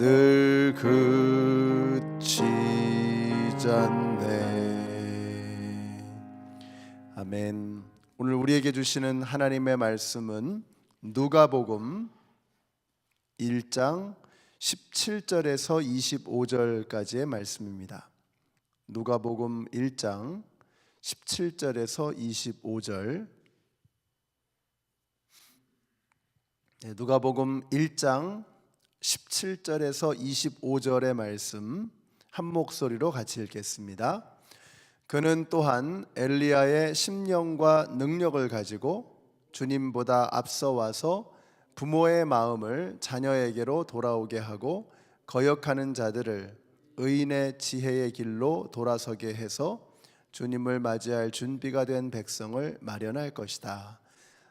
늘 그치지 않네. 아멘. 오늘 우리에게 주시는 하나님의 말씀은 누가복음 1장 17절에서 25절까지의 말씀입니다. 누가복음 1장 17절에서 25절. 누가복음 1장 17절에서 25절의 말씀 한 목소리로 같이 읽겠습니다. 그는 또한 엘리야의 심령과 능력을 가지고 주님보다 앞서 와서 부모의 마음을 자녀에게로 돌아오게 하고 거역하는 자들을 의인의 지혜의 길로 돌아서게 해서 주님을 맞이할 준비가 된 백성을 마련할 것이다.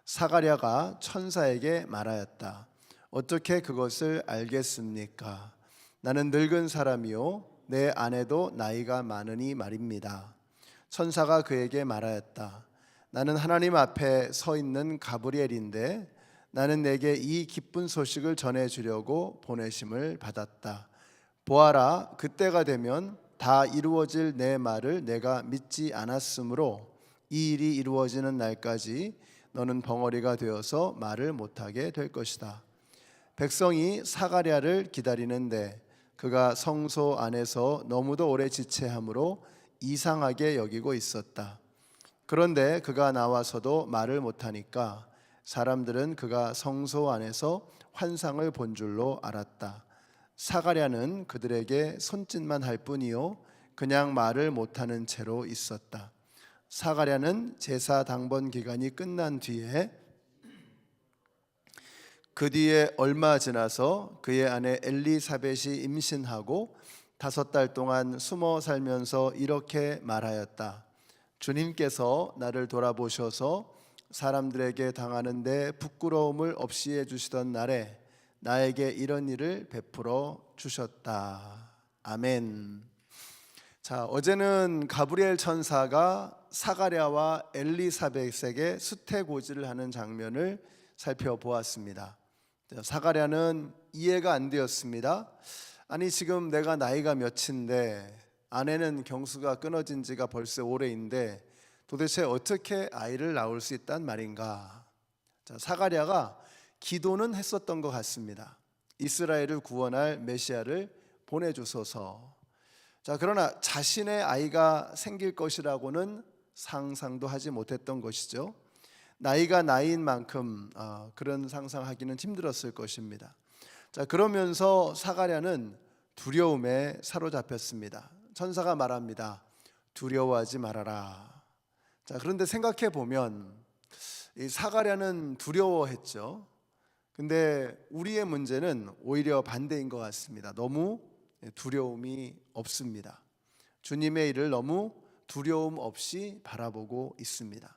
사가랴가 천사에게 말하였다. 어떻게 그것을 알겠습니까? 나는 늙은 사람이요 내 아내도 나이가 많으니 말입니다. 천사가 그에게 말하였다. 나는 하나님 앞에 서 있는 가브리엘인데 나는 내게 이 기쁜 소식을 전해주려고 보내심을 받았다. 보아라, 그때가 되면 다 이루어질 내 말을 내가 믿지 않았으므로 이 일이 이루어지는 날까지 너는 벙어리가 되어서 말을 못하게 될 것이다. 백성이 사가랴를 기다리는데 그가 성소 안에서 너무도 오래 지체함으로 이상하게 여기고 있었다. 그런데 그가 나와서도 말을 못하니까 사람들은 그가 성소 안에서 환상을 본 줄로 알았다. 사가랴는 그들에게 손짓만 할 뿐이요 그냥 말을 못하는 채로 있었다. 사가랴는 제사 당번 기간이 끝난 뒤에 그 뒤에 얼마 지나서 그의 아내 엘리사벳이 임신하고 5달 동안 숨어 살면서 이렇게 말하였다. 주님께서 나를 돌아보셔서 사람들에게 당하는데 부끄러움을 없이 해주시던 날에 나에게 이런 일을 베풀어 주셨다. 아멘. 자, 어제는 가브리엘 천사가 사가랴와 엘리사벳에게 수태고지를 하는 장면을 살펴보았습니다. 사가랴는 이해가 안 되었습니다. 아니, 지금 내가 나이가 몇인데 아내는 경수가 끊어진 지가 벌써 오래인데 도대체 어떻게 아이를 낳을 수 있단 말인가? 자, 사가랴가 기도는 했었던 것 같습니다. 이스라엘을 구원할 메시아를 보내주소서. 자, 그러나 자신의 아이가 생길 것이라고는 상상도 하지 못했던 것이죠. 나이가 나이인 만큼 그런 상상하기는 힘들었을 것입니다. 자, 그러면서 사가랴는 두려움에 사로잡혔습니다. 천사가 말합니다. 두려워하지 말아라. 자, 그런데 생각해 보면 이 사가랴는 두려워했죠. 근데 우리의 문제는 오히려 반대인 것 같습니다. 너무 두려움이 없습니다. 주님의 일을 너무 두려움 없이 바라보고 있습니다.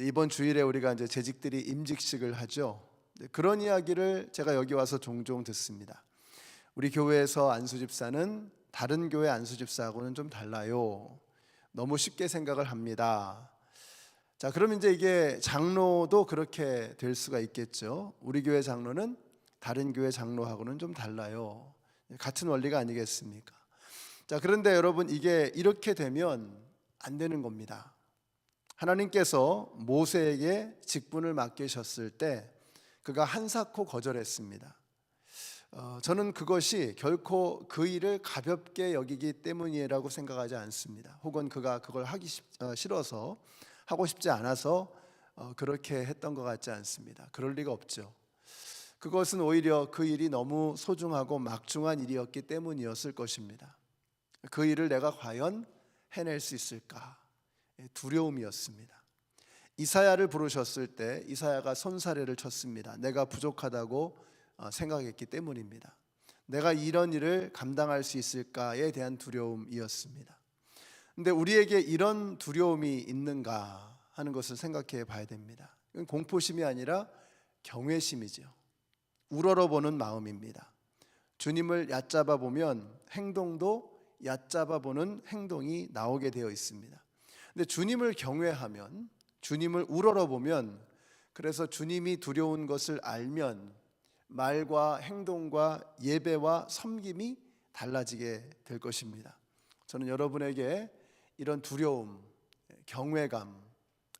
이번 주일에 우리가 이제 재직들이 임직식을 하죠. 그런 이야기를 제가 여기 와서 종종 듣습니다. 우리 교회에서 안수집사는 다른 교회 안수집사하고는 좀 달라요. 너무 쉽게 생각을 합니다. 자, 그럼 이제 이게 장로도 그렇게 될 수가 있겠죠. 우리 교회 장로는 다른 교회 장로하고는 좀 달라요. 같은 원리가 아니겠습니까? 자, 그런데 여러분, 이게 이렇게 되면 안 되는 겁니다. 하나님께서 모세에게 직분을 맡기셨을 때 그가 한사코 거절했습니다. 저는 그것이 결코 그 일을 가볍게 여기기 때문이라고 생각하지 않습니다. 혹은 그가 그걸 하기 싫어서 하고 싶지 않아서 그렇게 했던 것 같지 않습니다. 그럴 리가 없죠. 그것은 오히려 그 일이 너무 소중하고 막중한 일이었기 때문이었을 것입니다. 그 일을 내가 과연 해낼 수 있을까? 두려움이었습니다. 이사야를 부르셨을 때 이사야가 손사래를 쳤습니다. 내가 부족하다고 생각했기 때문입니다. 내가 이런 일을 감당할 수 있을까에 대한 두려움이었습니다. 그런데 우리에게 이런 두려움이 있는가 하는 것을 생각해 봐야 됩니다. 이건 공포심이 아니라 경외심이죠. 우러러보는 마음입니다. 주님을 얕잡아 보면 행동도 얕잡아 보는 행동이 나오게 되어 있습니다. 근데 주님을 경외하면, 주님을 우러러보면, 그래서 주님이 두려운 것을 알면 말과 행동과 예배와 섬김이 달라지게 될 것입니다. 저는 여러분에게 이런 두려움, 경외감,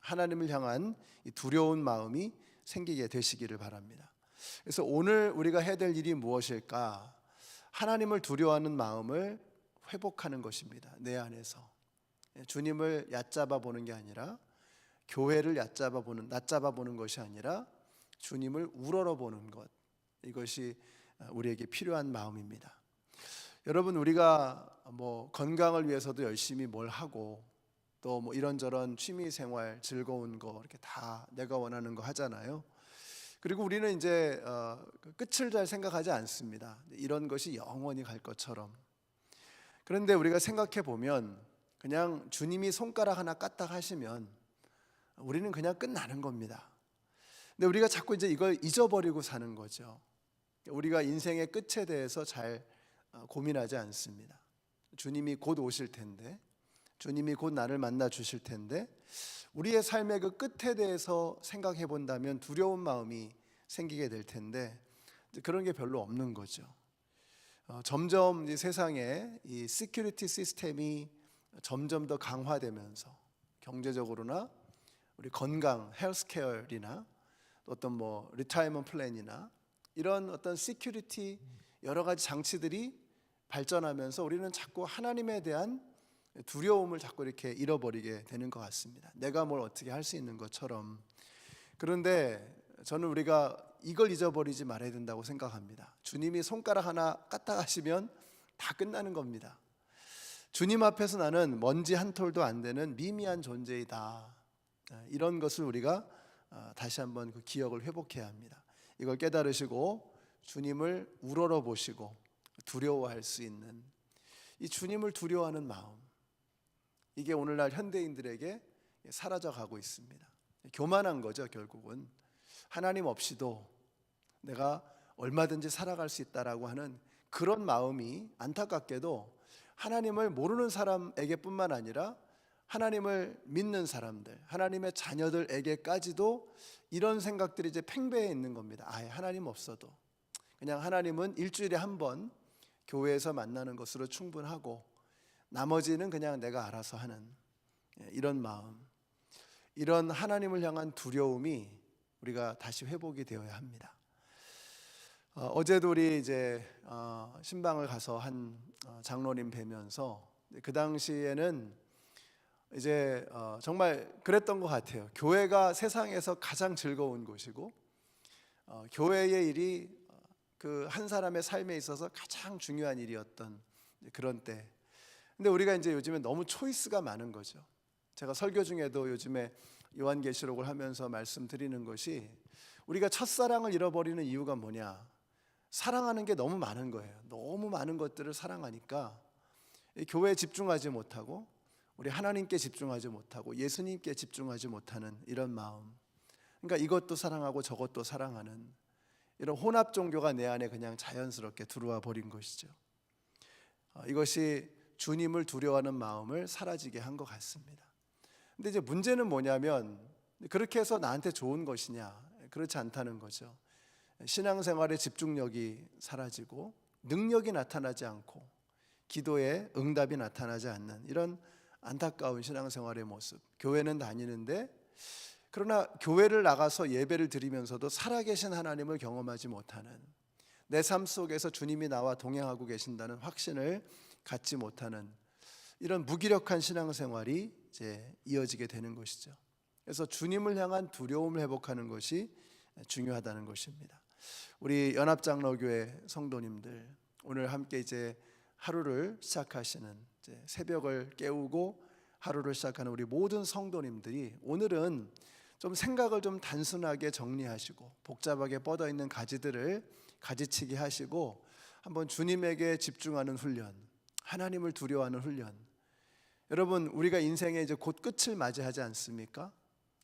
하나님을 향한 이 두려운 마음이 생기게 되시기를 바랍니다. 그래서 오늘 우리가 해야 될 일이 무엇일까? 하나님을 두려워하는 마음을 회복하는 것입니다. 내 안에서 주님을 얕잡아 보는 게 아니라, 교회를 얕잡아 보는 것이 아니라 주님을 우러러 보는 것, 이것이 우리에게 필요한 마음입니다. 여러분, 우리가 건강을 위해서도 열심히 뭘 하고 또 이런저런 취미 생활, 즐거운 거 이렇게 다 내가 원하는 거 하잖아요. 그리고 우리는 이제 끝을 잘 생각하지 않습니다. 이런 것이 영원히 갈 것처럼. 그런데 우리가 생각해 보면 그냥 주님이 손가락 하나 까딱 하시면 우리는 그냥 끝나는 겁니다. 근데 우리가 자꾸 이제 이걸 잊어버리고 사는 거죠. 우리가 인생의 끝에 대해서 잘 고민하지 않습니다. 주님이 곧 오실 텐데, 주님이 곧 나를 만나 주실 텐데, 우리의 삶의 그 끝에 대해서 생각해 본다면 두려운 마음이 생기게 될 텐데, 그런 게 별로 없는 거죠. 점점 이 세상에 이 시큐리티 시스템이 점점 더 강화되면서 경제적으로나 우리 건강, 헬스케어이나 어떤 리타이먼트 플랜이나 이런 어떤 시큐리티 여러 가지 장치들이 발전하면서 우리는 자꾸 하나님에 대한 두려움을 자꾸 이렇게 잃어버리게 되는 것 같습니다. 내가 뭘 어떻게 할 수 있는 것처럼. 그런데 저는 우리가 이걸 잊어버리지 말아야 된다고 생각합니다. 주님이 손가락 하나 까딱 하시면 다 끝나는 겁니다. 주님 앞에서 나는 먼지 한 톨도 안 되는 미미한 존재이다. 이런 것을 우리가 다시 한번 그 기억을 회복해야 합니다. 이걸 깨달으시고 주님을 우러러 보시고 두려워할 수 있는 이 주님을 두려워하는 마음, 이게 오늘날 현대인들에게 사라져 가고 있습니다. 교만한 거죠. 결국은 하나님 없이도 내가 얼마든지 살아갈 수 있다라고 하는 그런 마음이 안타깝게도 하나님을 모르는 사람에게뿐만 아니라 하나님을 믿는 사람들, 하나님의 자녀들에게까지도 이런 생각들이 이제 팽배해 있는 겁니다. 아예 하나님 없어도 그냥 하나님은 일주일에 한 번 교회에서 만나는 것으로 충분하고 나머지는 그냥 내가 알아서 하는 이런 마음, 이런 하나님을 향한 두려움이 우리가 다시 회복이 되어야 합니다. 어제도 우리 이제 신방을 가서 한 장로님 뵈면서 그 당시에는 이제 정말 그랬던 것 같아요. 교회가 세상에서 가장 즐거운 곳이고 교회의 일이 그 한 사람의 삶에 있어서 가장 중요한 일이었던 그런 때. 근데 우리가 이제 요즘에 너무 초이스가 많은 거죠. 제가 설교 중에도 요즘에 요한계시록을 하면서 말씀드리는 것이, 우리가 첫사랑을 잃어버리는 이유가 뭐냐? 사랑하는 게 너무 많은 거예요. 너무 많은 것들을 사랑하니까 교회에 집중하지 못하고 우리 하나님께 집중하지 못하고 예수님께 집중하지 못하는 이런 마음. 그러니까 이것도 사랑하고 저것도 사랑하는 이런 혼합 종교가 내 안에 그냥 자연스럽게 들어와 버린 것이죠. 이것이 주님을 두려워하는 마음을 사라지게 한 것 같습니다. 근데 이제 문제는 뭐냐면, 그렇게 해서 나한테 좋은 것이냐? 그렇지 않다는 거죠. 신앙생활의 집중력이 사라지고 능력이 나타나지 않고 기도에 응답이 나타나지 않는 이런 안타까운 신앙생활의 모습. 교회는 다니는데, 그러나 교회를 나가서 예배를 드리면서도 살아계신 하나님을 경험하지 못하는, 내 삶 속에서 주님이 나와 동행하고 계신다는 확신을 갖지 못하는 이런 무기력한 신앙생활이 이제 이어지게 되는 것이죠. 그래서 주님을 향한 두려움을 회복하는 것이 중요하다는 것입니다. 우리 연합장로교회 성도님들, 오늘 함께 이제 하루를 시작하시는, 이제 새벽을 깨우고 하루를 시작하는 우리 모든 성도님들이 오늘은 좀 생각을 좀 단순하게 정리하시고 복잡하게 뻗어 있는 가지들을 가지치기 하시고 한번 주님에게 집중하는 훈련, 하나님을 두려워하는 훈련. 여러분, 우리가 인생의 이제 곧 끝을 맞이하지 않습니까?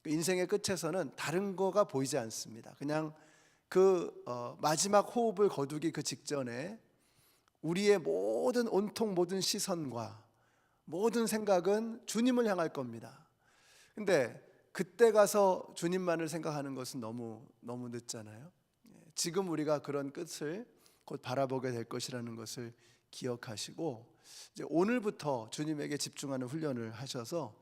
그 인생의 끝에서는 다른 거가 보이지 않습니다. 그냥 그 마지막 호흡을 거두기 그 직전에 우리의 모든 온통 모든 시선과 모든 생각은 주님을 향할 겁니다. 근데 그때 가서 주님만을 생각하는 것은 너무 늦잖아요. 지금 우리가 그런 끝을 곧 바라보게 될 것이라는 것을 기억하시고 이제 오늘부터 주님에게 집중하는 훈련을 하셔서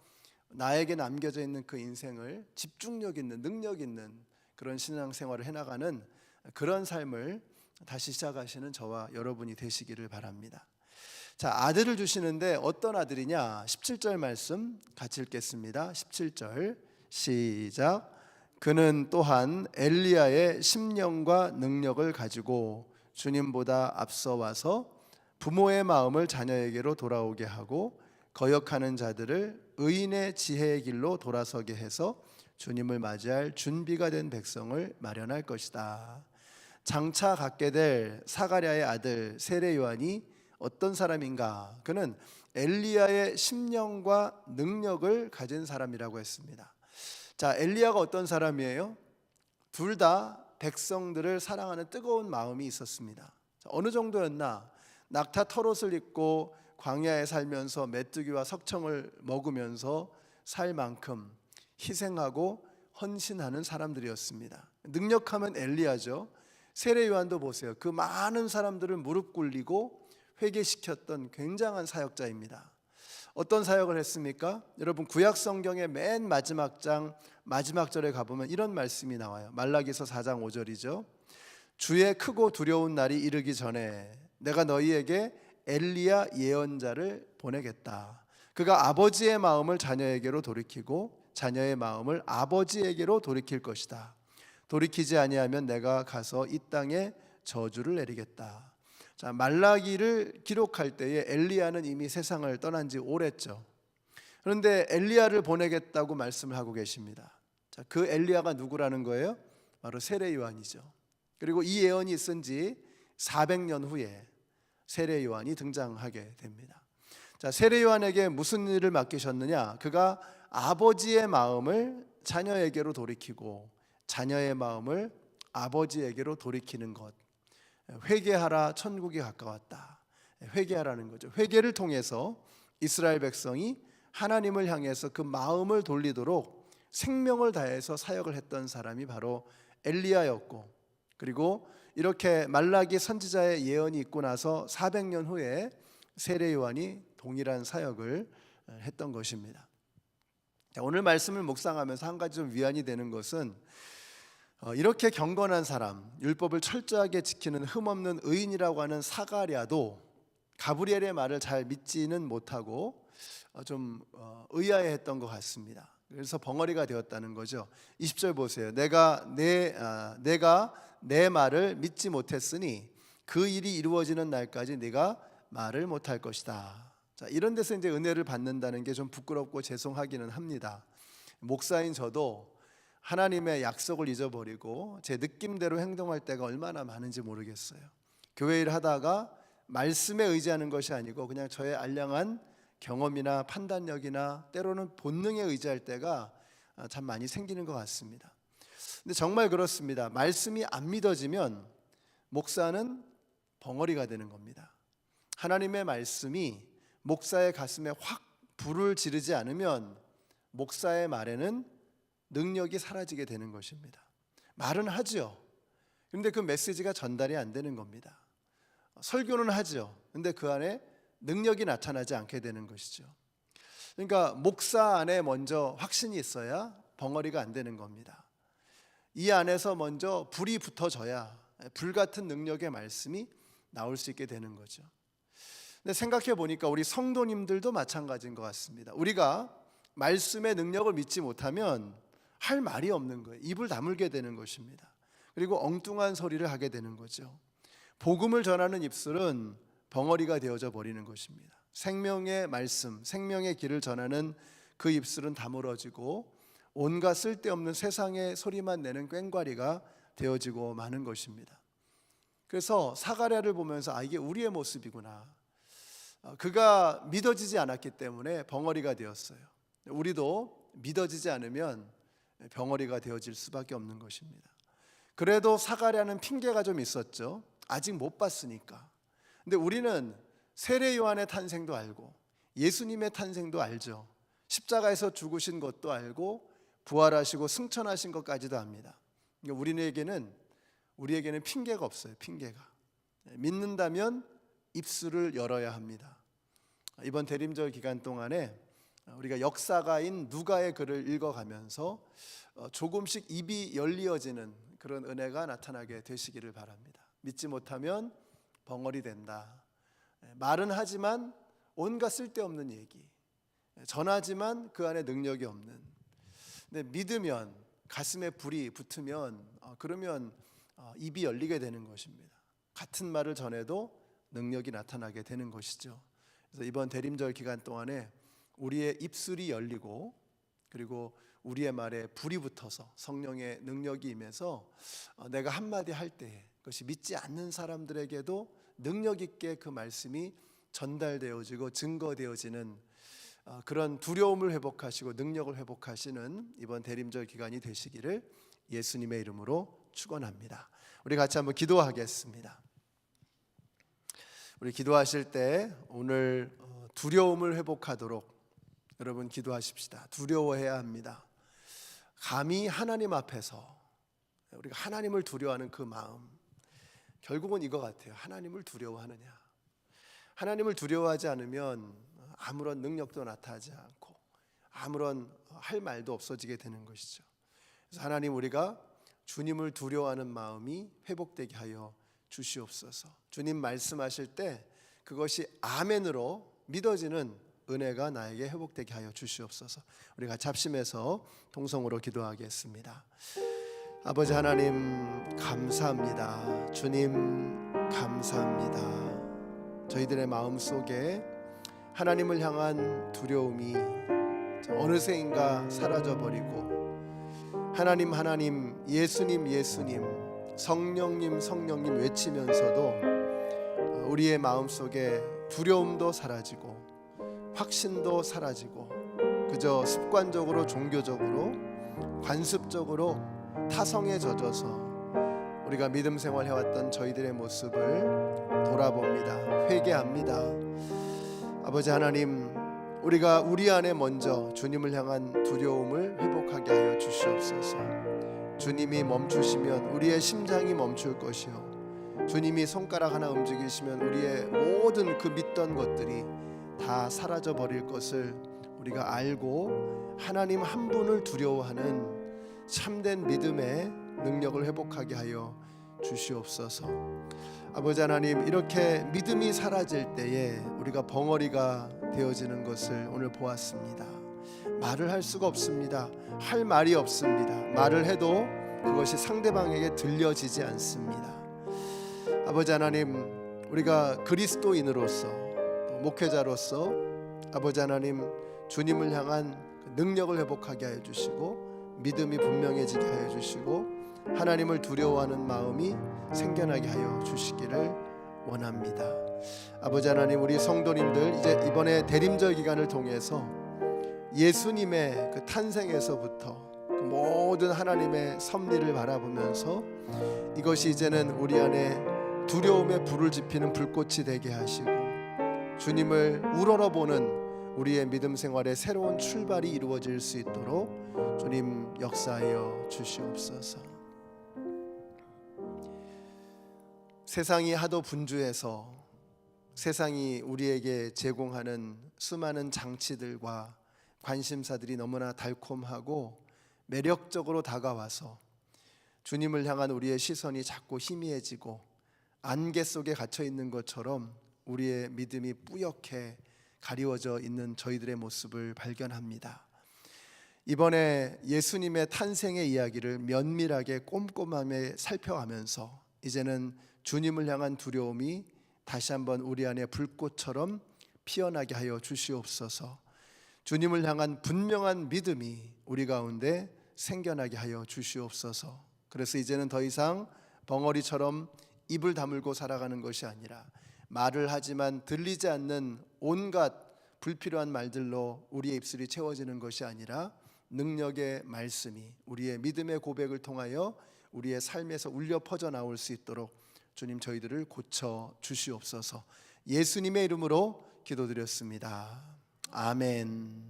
나에게 남겨져 있는 그 인생을 집중력 있는 능력 있는 그런 신앙생활을 해나가는 그런 삶을 다시 시작하시는 저와 여러분이 되시기를 바랍니다. 자, 아들을 주시는데 어떤 아들이냐? 17절 말씀 같이 읽겠습니다. 17절 시작. 그는 또한 엘리야의 심령과 능력을 가지고 주님보다 앞서 와서 부모의 마음을 자녀에게로 돌아오게 하고 거역하는 자들을 의인의 지혜의 길로 돌아서게 해서 주님을 맞이할 준비가 된 백성을 마련할 것이다. 장차 갖게 될 사가랴의 아들 세례 요한이 어떤 사람인가? 그는 엘리야의 심령과 능력을 가진 사람이라고 했습니다. 자, 엘리야가 어떤 사람이에요? 둘 다 백성들을 사랑하는 뜨거운 마음이 있었습니다. 어느 정도였나? 낙타 털옷을 입고 광야에 살면서 메뚜기와 석청을 먹으면서 살 만큼 희생하고 헌신하는 사람들이었습니다. 능력하면 엘리야죠. 세례 요한도 보세요. 그 많은 사람들을 무릎 꿇리고 회개시켰던 굉장한 사역자입니다. 어떤 사역을 했습니까? 여러분 구약 성경의 맨 마지막 장 마지막 절에 가보면 이런 말씀이 나와요. 말라기서 4장 5절이죠. 주의 크고 두려운 날이 이르기 전에 내가 너희에게 엘리야 예언자를 보내겠다. 그가 아버지의 마음을 자녀에게로 돌이키고 자녀의 마음을 아버지에게로 돌이킬 것이다. 돌이키지 아니하면 내가 가서 이 땅에 저주를 내리겠다. 자, 말라기를 기록할 때에 엘리야는 이미 세상을 떠난 지 오래죠. 그런데 엘리야를 보내겠다고 말씀을 하고 계십니다. 자, 그 엘리야가 누구라는 거예요? 바로 세례 요한이죠. 그리고 이 예언이 있은 지 400년 후에 세례 요한이 등장하게 됩니다. 자, 세례 요한에게 무슨 일을 맡기셨느냐? 그가 아버지의 마음을 자녀에게로 돌이키고 자녀의 마음을 아버지에게로 돌이키는 것. 회개하라, 천국이 가까웠다. 회개하라는 거죠. 회개를 통해서 이스라엘 백성이 하나님을 향해서 그 마음을 돌리도록 생명을 다해서 사역을 했던 사람이 바로 엘리야였고, 그리고 이렇게 말라기 선지자의 예언이 있고 나서 400년 후에 세례 요한이 동일한 사역을 했던 것입니다. 오늘 말씀을 묵상하면서 한 가지 좀 위안이 되는 것은 이렇게 경건한 사람, 율법을 철저하게 지키는 흠없는 의인이라고 하는 사가랴도 가브리엘의 말을 잘 믿지는 못하고 좀 의아해했던 것 같습니다. 그래서 벙어리가 되었다는 거죠. 20절 보세요. 내가 내 말을 믿지 못했으니 그 일이 이루어지는 날까지 네가 말을 못할 것이다. 자, 이런 데서 이제 은혜를 받는다는 게 좀 부끄럽고 죄송하기는 합니다. 목사인 저도 하나님의 약속을 잊어버리고 제 느낌대로 행동할 때가 얼마나 많은지 모르겠어요. 교회 일 하다가 말씀에 의지하는 것이 아니고 그냥 저의 알량한 경험이나 판단력이나 때로는 본능에 의지할 때가 참 많이 생기는 것 같습니다. 근데 정말 그렇습니다. 말씀이 안 믿어지면 목사는 벙어리가 되는 겁니다. 하나님의 말씀이 목사의 가슴에 확 불을 지르지 않으면 목사의 말에는 능력이 사라지게 되는 것입니다. 말은 하죠. 그런데 그 메시지가 전달이 안 되는 겁니다. 설교는 하죠. 그런데 그 안에 능력이 나타나지 않게 되는 것이죠. 그러니까 목사 안에 먼저 확신이 있어야 벙어리가 안 되는 겁니다. 이 안에서 먼저 불이 붙어져야 불같은 능력의 말씀이 나올 수 있게 되는 거죠. 근데 생각해 보니까 우리 성도님들도 마찬가지인 것 같습니다. 우리가 말씀의 능력을 믿지 못하면 할 말이 없는 거예요. 입을 다물게 되는 것입니다. 그리고 엉뚱한 소리를 하게 되는 거죠. 복음을 전하는 입술은 벙어리가 되어져 버리는 것입니다. 생명의 말씀, 생명의 길을 전하는 그 입술은 다물어지고 온갖 쓸데없는 세상의 소리만 내는 꽹과리가 되어지고 마는 것입니다. 그래서 사가랴를 보면서 이게 우리의 모습이구나. 그가 믿어지지 않았기 때문에 벙어리가 되었어요. 우리도 믿어지지 않으면 벙어리가 되어질 수밖에 없는 것입니다. 그래도 사가랴는 핑계가 좀 있었죠. 아직 못 봤으니까. 근데 우리는 세례 요한의 탄생도 알고 예수님의 탄생도 알죠. 십자가에서 죽으신 것도 알고 부활하시고 승천하신 것까지도 압니다. 그러니까 우리에게는 우리에게는 핑계가 없어요. 핑계가. 믿는다면 입술을 열어야 합니다. 이번 대림절 기간 동안에 우리가 역사가인 누가의 글을 읽어가면서 조금씩 입이 열리어지는 그런 은혜가 나타나게 되시기를 바랍니다. 믿지 못하면 벙어리 된다. 말은 하지만 온갖 쓸데없는 얘기, 전하지만 그 안에 능력이 없는. 근데 믿으면, 가슴에 불이 붙으면 그러면 입이 열리게 되는 것입니다. 같은 말을 전해도 능력이 나타나게 되는 것이죠. 그래서 이번 대림절 기간 동안에 우리의 입술이 열리고, 그리고 우리의 말에 불이 붙어서 성령의 능력이 임해서 내가 한마디 할 때 그것이 믿지 않는 사람들에게도 능력 있게 그 말씀이 전달되어지고 증거되어지는 그런 두려움을 회복하시고 능력을 회복하시는 이번 대림절 기간이 되시기를 예수님의 이름으로 축원합니다. 우리 같이 한번 기도하겠습니다. 우리 기도하실 때 오늘 두려움을 회복하도록 여러분 기도하십시다. 두려워해야 합니다. 감히 하나님 앞에서 우리가 하나님을 두려워하는 그 마음, 결국은 이거 같아요. 하나님을 두려워하느냐. 하나님을 두려워하지 않으면 아무런 능력도 나타나지 않고 아무런 할 말도 없어지게 되는 것이죠. 그래서 하나님, 우리가 주님을 두려워하는 마음이 회복되게 하여 주시옵소서. 주님 말씀하실 때 그것이 아멘으로 믿어지는 은혜가 나에게 회복되게 하여 주시옵소서. 우리가 잡심해서 통성으로 기도하겠습니다. 아버지 하나님 감사합니다. 주님 감사합니다. 저희들의 마음속에 하나님을 향한 두려움이 어느새인가 사라져버리고 하나님 하나님, 예수님 예수님, 성령님 성령님 외치면서도 우리의 마음속에 두려움도 사라지고 확신도 사라지고 그저 습관적으로 종교적으로 관습적으로 타성에 젖어서 우리가 믿음 생활해왔던 저희들의 모습을 돌아봅니다. 회개합니다. 아버지 하나님, 우리가 우리 안에 먼저 주님을 향한 두려움을 회복하게 하여 주시옵소서. 주님이 멈추시면 우리의 심장이 멈출 것이요, 주님이 손가락 하나 움직이시면 우리의 모든 그 믿던 것들이 다 사라져 버릴 것을 우리가 알고 하나님 한 분을 두려워하는 참된 믿음의 능력을 회복하게 하여 주시옵소서. 아버지 하나님, 이렇게 믿음이 사라질 때에 우리가 벙어리가 되어지는 것을 오늘 보았습니다. 말을 할 수가 없습니다. 할 말이 없습니다. 말을 해도 그것이 상대방에게 들려지지 않습니다. 아버지 하나님, 우리가 그리스도인으로서 또 목회자로서 아버지 하나님, 주님을 향한 능력을 회복하게 하여 주시고 믿음이 분명해지게 하여 주시고 하나님을 두려워하는 마음이 생겨나게 하여 주시기를 원합니다. 아버지 하나님, 우리 성도님들 이제 이번에 대림절 기간을 통해서 예수님의 그 탄생에서부터 그 모든 하나님의 섭리를 바라보면서 이것이 이제는 우리 안에 두려움의 불을 지피는 불꽃이 되게 하시고 주님을 우러러보는 우리의 믿음 생활의 새로운 출발이 이루어질 수 있도록 주님 역사하여 주시옵소서. 세상이 하도 분주해서 세상이 우리에게 제공하는 수많은 장치들과 관심사들이 너무나 달콤하고 매력적으로 다가와서 주님을 향한 우리의 시선이 자꾸 희미해지고 안개 속에 갇혀 있는 것처럼 우리의 믿음이 뿌옇게 가리워져 있는 저희들의 모습을 발견합니다. 이번에 예수님의 탄생의 이야기를 면밀하게 꼼꼼하게 살펴가면서 이제는 주님을 향한 두려움이 다시 한번 우리 안에 불꽃처럼 피어나게 하여 주시옵소서. 주님을 향한 분명한 믿음이 우리 가운데 생겨나게 하여 주시옵소서. 그래서 이제는 더 이상 벙어리처럼 입을 다물고 살아가는 것이 아니라 말을 하지만 들리지 않는 온갖 불필요한 말들로 우리의 입술이 채워지는 것이 아니라 능력의 말씀이 우리의 믿음의 고백을 통하여 우리의 삶에서 울려 퍼져 나올 수 있도록 주님 저희들을 고쳐 주시옵소서. 예수님의 이름으로 기도드렸습니다. 아멘.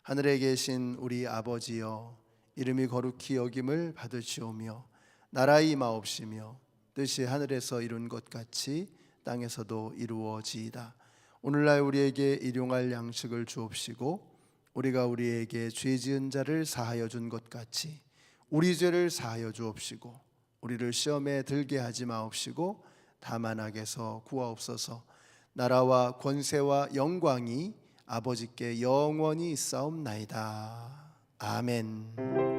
하늘에 계신 우리 아버지여, 이름이 거룩히 여김을 받으시오며 나라가 임하옵시며 뜻이 하늘에서 이룬 것 같이 땅에서도 이루어지이다. 오늘날 우리에게 일용할 양식을 주옵시고 우리가 우리에게 죄 지은 자를 사하여 준 것 같이 우리 죄를 사하여 주옵시고 우리를 시험에 들게 하지 마옵시고 다만 악에서 구하옵소서. 나라와 권세와 영광이 아버지께 영원히 있사옵나이다. 아멘.